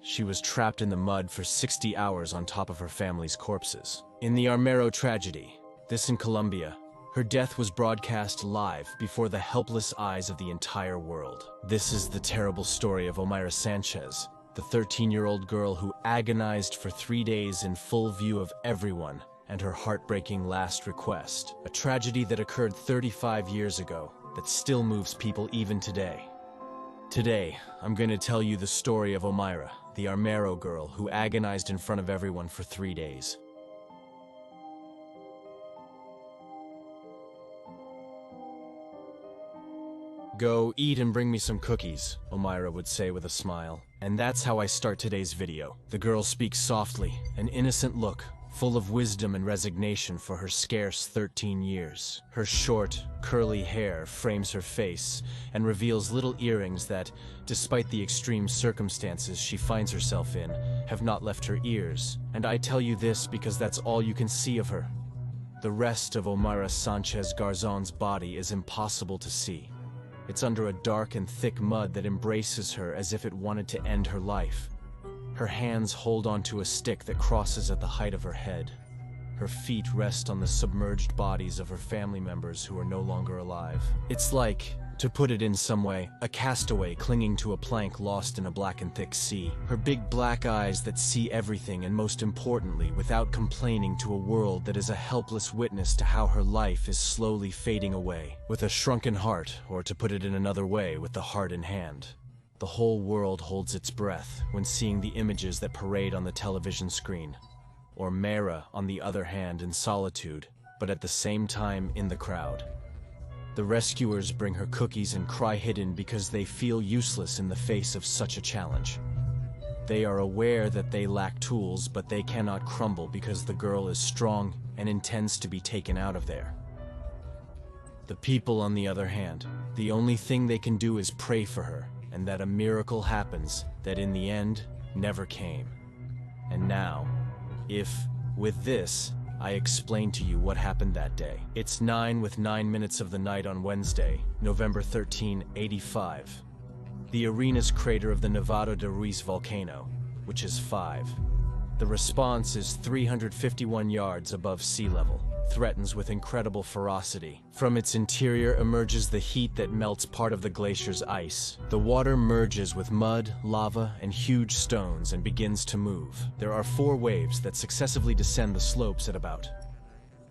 she was trapped in the mud for 60 hours on top of her family's corpses. In the Omaira tragedy, this in Colombia, her death was broadcast live before the helpless eyes of the entire world. This is the terrible story of Omaira Sanchez, the 13-year-old girl who agonized for 3 days in full view of everyone, and her heartbreaking last request. A tragedy that occurred 35 years ago that still moves people even today. Today, I'm going to tell you the story of Omaira, the Omaira girl who agonized in front of everyone for 3 days. "Go eat and bring me some cookies," Omaira would say with a smile. And that's how I start today's video. The girl speaks softly, an innocent look, full of wisdom and resignation for her scarce 13 years. Her short, curly hair frames her face and reveals little earrings that, despite the extreme circumstances she finds herself in, have not left her ears. And I tell you this because that's all you can see of her. The rest of Omaira Sanchez Garzon's body is impossible to see. It's under a dark and thick mud that embraces her as if it wanted to end her life. Her hands hold onto a stick that crosses at the height of her head. Her feet rest on the submerged bodies of her family members who are no longer alive. It's like, to put it in some way, a castaway clinging to a plank lost in a black and thick sea. Her big black eyes that see everything and, most importantly, without complaining, to a world that is a helpless witness to how her life is slowly fading away. With a shrunken heart, or to put it in another way, with the heart in hand. The whole world holds its breath when seeing the images that parade on the television screen. Omaira, on the other hand, in solitude, but at the same time in the crowd. The rescuers bring her cookies and cry hidden because they feel useless in the face of such a challenge. They are aware that they lack tools, but they cannot crumble because the girl is strong and intends to be taken out of there. The people, on the other hand, the only thing they can do is pray for her, and that a miracle happens that in the end never came. And now, if, with this, I explain to you what happened that day. It's 9:09 of the night on Wednesday, November 13, 85. The Arenas crater of the Nevado de Ruiz volcano, which is 5. The response is 351 yards above sea level, threatens with incredible ferocity. From its interior emerges the heat that melts part of the glacier's ice. The water merges with mud, lava, and huge stones and begins to move. There are 4 waves that successively descend the slopes at about.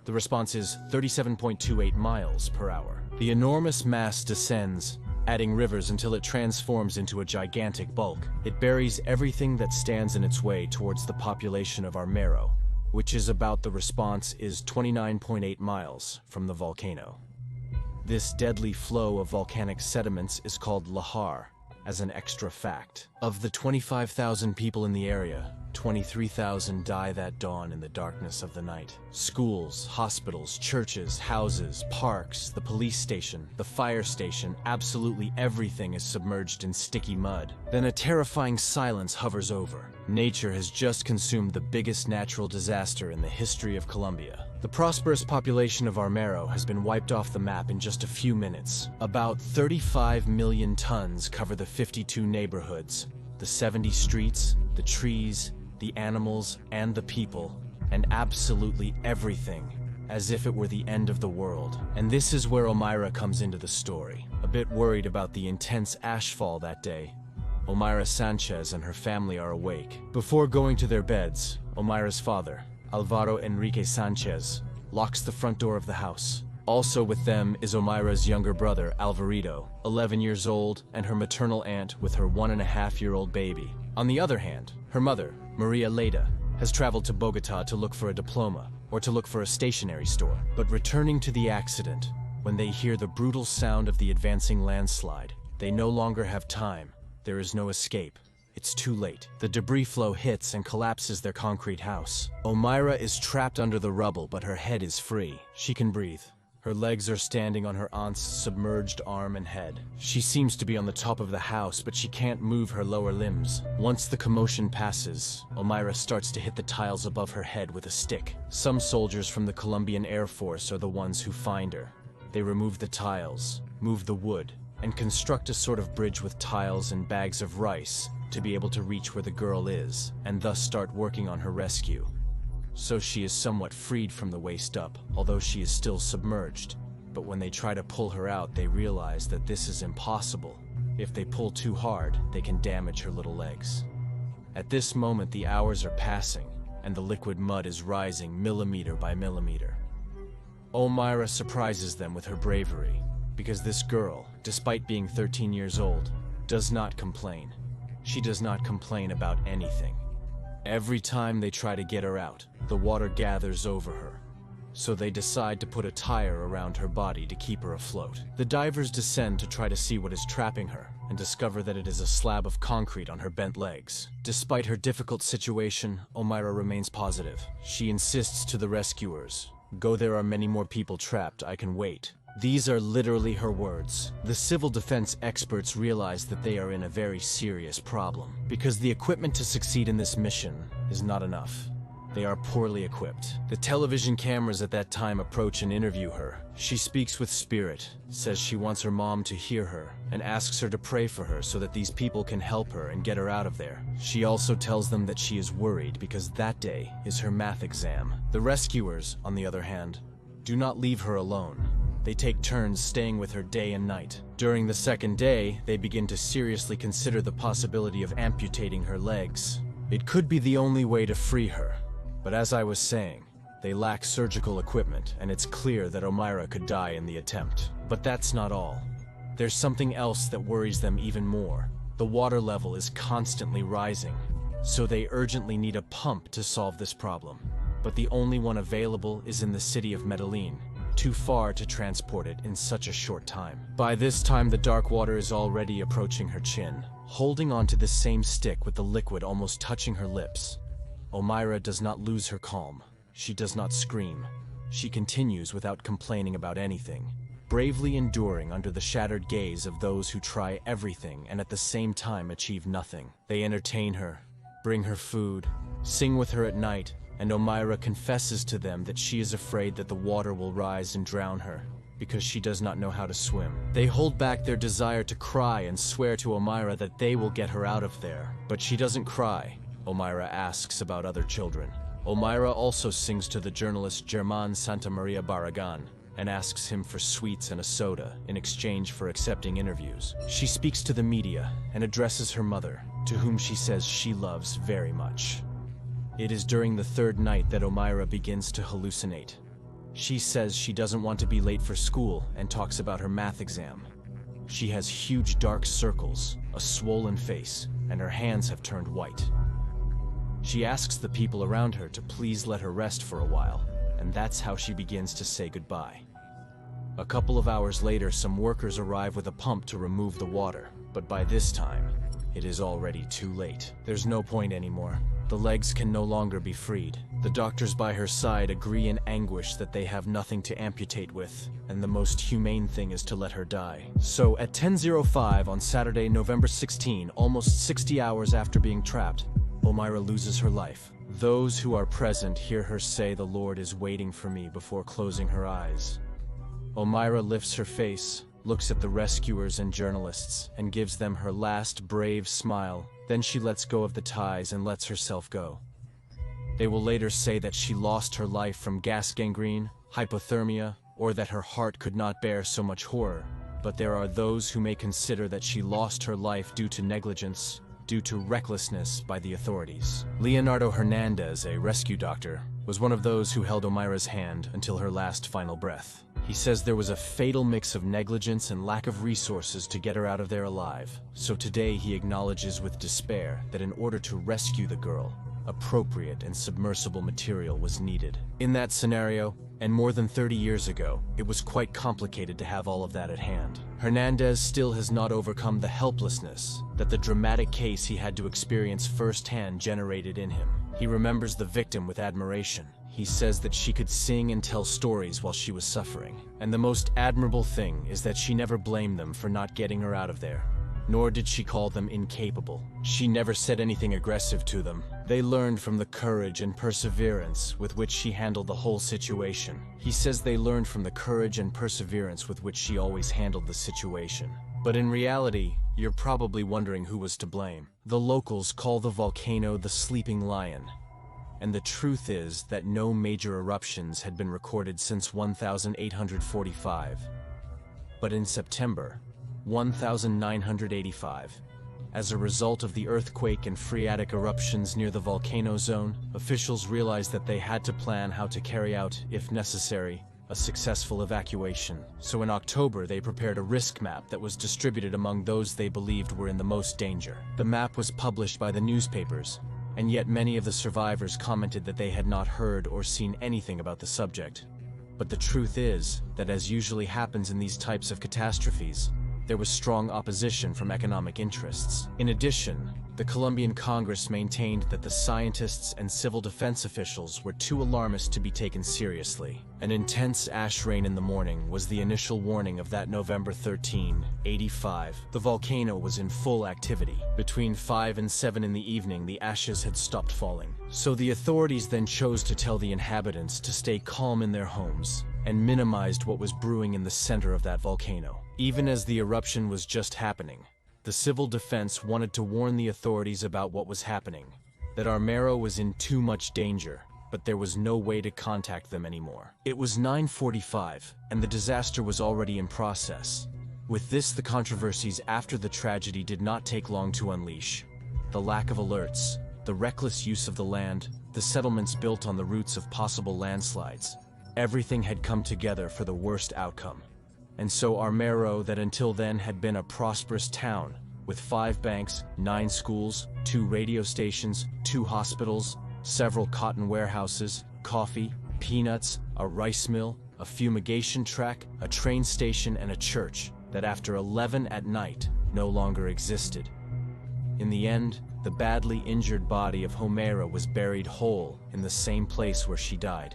The response is 37.28 miles per hour. The enormous mass descends, adding rivers until it transforms into a gigantic bulk. It buries everything that stands in its way towards the population of Omaira, which is about the response is 29.8 miles from the volcano. This deadly flow of volcanic sediments is called lahar, as an extra fact. Of the 25,000 people in the area, 23,000 die that dawn in the darkness of the night. Schools, hospitals, churches, houses, parks, the police station, the fire station, absolutely everything is submerged in sticky mud. Then a terrifying silence hovers over. Nature has just consumed the biggest natural disaster in the history of Colombia. The prosperous population of Omaira has been wiped off the map in just a few minutes. About 35 million tons cover the 52 neighborhoods, the 70 streets, the trees, the animals, and the people, and absolutely everything, as if it were the end of the world. And this is where Omaira comes into the story. A bit worried about the intense ashfall that day, Omaira Sanchez and her family are awake. Before going to their beds, Omaira's father, Alvaro Enrique Sanchez, locks the front door of the house. Also with them is Omaira's younger brother, Alvarito, 11 years old, and her maternal aunt with her 1.5-year-old baby. On the other hand, her mother, Maria Leda, has traveled to Bogota to look for a diploma or to look for a stationery store. But returning to the accident, when they hear the brutal sound of the advancing landslide, they no longer have time. There is no escape. It's too late. The debris flow hits and collapses their concrete house. Omaira is trapped under the rubble, but her head is free. She can breathe. Her legs are standing on her aunt's submerged arm and head. She seems to be on the top of the house, but she can't move her lower limbs. Once the commotion passes, Omaira starts to hit the tiles above her head with a stick. Some soldiers from the Colombian Air Force are the ones who find her. They remove the tiles, move the wood, and construct a sort of bridge with tiles and bags of rice to be able to reach where the girl is, and thus start working on her rescue. So she is somewhat freed from the waist up, although she is still submerged. But when they try to pull her out, they realize that this is impossible. If they pull too hard, they can damage her little legs. At this moment, the hours are passing, and the liquid mud is rising millimeter by millimeter. Omaira surprises them with her bravery, because this girl, despite being 13 years old, does not complain. She does not complain about anything. Every time they try to get her out, the water gathers over her. So they decide to put a tire around her body to keep her afloat. The divers descend to try to see what is trapping her, and discover that it is a slab of concrete on her bent legs. Despite her difficult situation, Omaira remains positive. She insists to the rescuers, "Go, there are many more people trapped, I can wait." These are literally her words. The civil defense experts realize that they are in a very serious problem, because the equipment to succeed in this mission is not enough. They are poorly equipped. The television cameras at that time approach and interview her. She speaks with spirit, says she wants her mom to hear her, and asks her to pray for her so that these people can help her and get her out of there. She also tells them that she is worried because that day is her math exam. The rescuers, on the other hand, do not leave her alone. They take turns staying with her day and night. During the second day, they begin to seriously consider the possibility of amputating her legs. It could be the only way to free her. But as I was saying, they lack surgical equipment, and it's clear that Omaira could die in the attempt. But that's not all. There's something else that worries them even more. The water level is constantly rising, so they urgently need a pump to solve this problem. But the only one available is in the city of Medellin, too far to transport it in such a short time. By this time, the dark water is already approaching her chin, holding onto the same stick with the liquid almost touching her lips. Omaira does not lose her calm. She does not scream. She continues without complaining about anything, bravely enduring under the shattered gaze of those who try everything and at the same time achieve nothing. They entertain her, bring her food, sing with her at night, and Omaira confesses to them that she is afraid that the water will rise and drown her, because she does not know how to swim. They hold back their desire to cry and swear to Omaira that they will get her out of there. But she doesn't cry. Omaira asks about other children. Omaira also sings to the journalist German Santa Maria Barragan and asks him for sweets and a soda in exchange for accepting interviews. She speaks to the media and addresses her mother, to whom she says she loves very much. It is during the third night that Omaira begins to hallucinate. She says she doesn't want to be late for school and talks about her math exam. She has huge dark circles, a swollen face, and her hands have turned white. She asks the people around her to please let her rest for a while, and that's how she begins to say goodbye. A couple of hours later, some workers arrive with a pump to remove the water, but by this time, it is already too late. There's no point anymore. The legs can no longer be freed. The doctors by her side agree in anguish that they have nothing to amputate with, and the most humane thing is to let her die. So at 10:05 on Saturday, November 16, almost 60 hours after being trapped, Omaira loses her life. Those who are present hear her say, "The Lord is waiting for me," before closing her eyes. Omaira lifts her face, looks at the rescuers and journalists, and gives them her last brave smile. Then she lets go of the ties and lets herself go. They will later say that she lost her life from gas gangrene, hypothermia, or that her heart could not bear so much horror. But there are those who may consider that she lost her life due to negligence, due to recklessness by the authorities. Leonardo Hernandez, a rescue doctor, was one of those who held Omaira's hand until her last final breath. He says there was a fatal mix of negligence and lack of resources to get her out of there alive. So today he acknowledges with despair that in order to rescue the girl, appropriate and submersible material was needed. In that scenario, and more than 30 years ago, it was quite complicated to have all of that at hand. Hernandez still has not overcome the helplessness that the dramatic case he had to experience firsthand generated in him. He remembers the victim with admiration. He says that she could sing and tell stories while she was suffering. And the most admirable thing is that she never blamed them for not getting her out of there. Nor did she call them incapable. She never said anything aggressive to them. They learned from the courage and perseverance with which she handled the whole situation. He says they learned from the courage and perseverance with which she always handled the situation. But in reality, you're probably wondering who was to blame. The locals call the volcano the Sleeping Lion. And the truth is that no major eruptions had been recorded since 1845. But in September 1985, as a result of the earthquake and phreatic eruptions near the volcano zone, officials realized that they had to plan how to carry out, if necessary, a successful evacuation. So in October, they prepared a risk map that was distributed among those they believed were in the most danger. The map was published by the newspapers, and yet many of the survivors commented that they had not heard or seen anything about the subject. But the truth is that, as usually happens in these types of catastrophes, there was strong opposition from economic interests. In addition, the Colombian Congress maintained that the scientists and civil defense officials were too alarmist to be taken seriously. An intense ash rain in the morning was the initial warning of that November 13, 85. The volcano was in full activity. Between 5 and 7 in the evening, the ashes had stopped falling. So the authorities then chose to tell the inhabitants to stay calm in their homes, and minimized what was brewing in the center of that volcano. Even as the eruption was just happening, the civil defense wanted to warn the authorities about what was happening, that Omaira was in too much danger, but there was no way to contact them anymore. It was 9:45, and the disaster was already in process. With this, the controversies after the tragedy did not take long to unleash. The lack of alerts, the reckless use of the land, the settlements built on the routes of possible landslides, everything had come together for the worst outcome. And so Omaira, that until then had been a prosperous town, with 5 banks, 9 schools, 2 radio stations, 2 hospitals, several cotton warehouses, coffee, peanuts, a rice mill, a fumigation track, a train station, and a church, that after 11 at night no longer existed. In the end, the badly injured body of Omaira was buried whole in the same place where she died.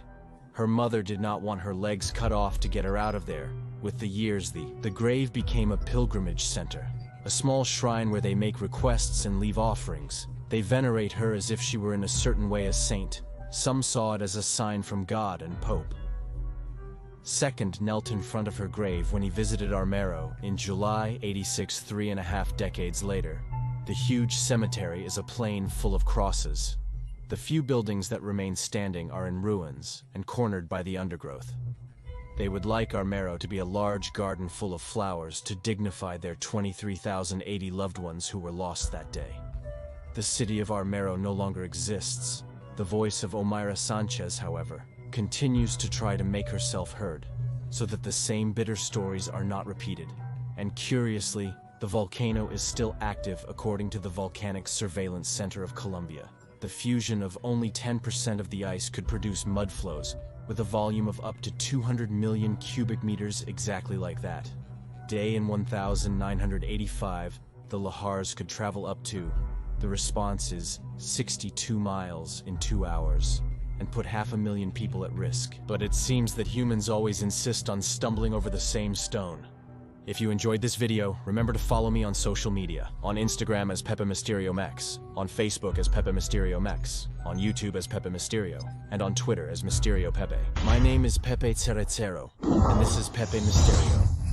Her mother did not want her legs cut off to get her out of there. With the years, the grave became a pilgrimage center, a small shrine where they make requests and leave offerings. They venerate her as if she were in a certain way a saint. Some saw it as a sign from God and Pope. Second knelt in front of her grave when he visited Omaira in July 86, 3.5 decades later. The huge cemetery is a plain full of crosses. The few buildings that remain standing are in ruins and cornered by the undergrowth. They would like Omaira to be a large garden full of flowers to dignify their 23,080 loved ones who were lost that day. The city of Omaira no longer exists. The voice of Omaira Sanchez, however, continues to try to make herself heard, so that the same bitter stories are not repeated. And curiously, the volcano is still active according to the Volcanic Surveillance Center of Colombia. The fusion of only 10% of the ice could produce mud flows, with a volume of up to 200 million cubic meters exactly like that. Day in 1985, the lahars could travel up to, the response is 62 miles in 2 hours, and put 500,000 people at risk. But it seems that humans always insist on stumbling over the same stone. If you enjoyed this video, remember to follow me on social media. On Instagram as Pepe Mysterio Mex, on Facebook as Pepe Mysterio Mex, on YouTube as Pepe Mysterio, and on Twitter as Mysterio Pepe. My name is Pepe Cerecero, and this is Pepe Mysterio.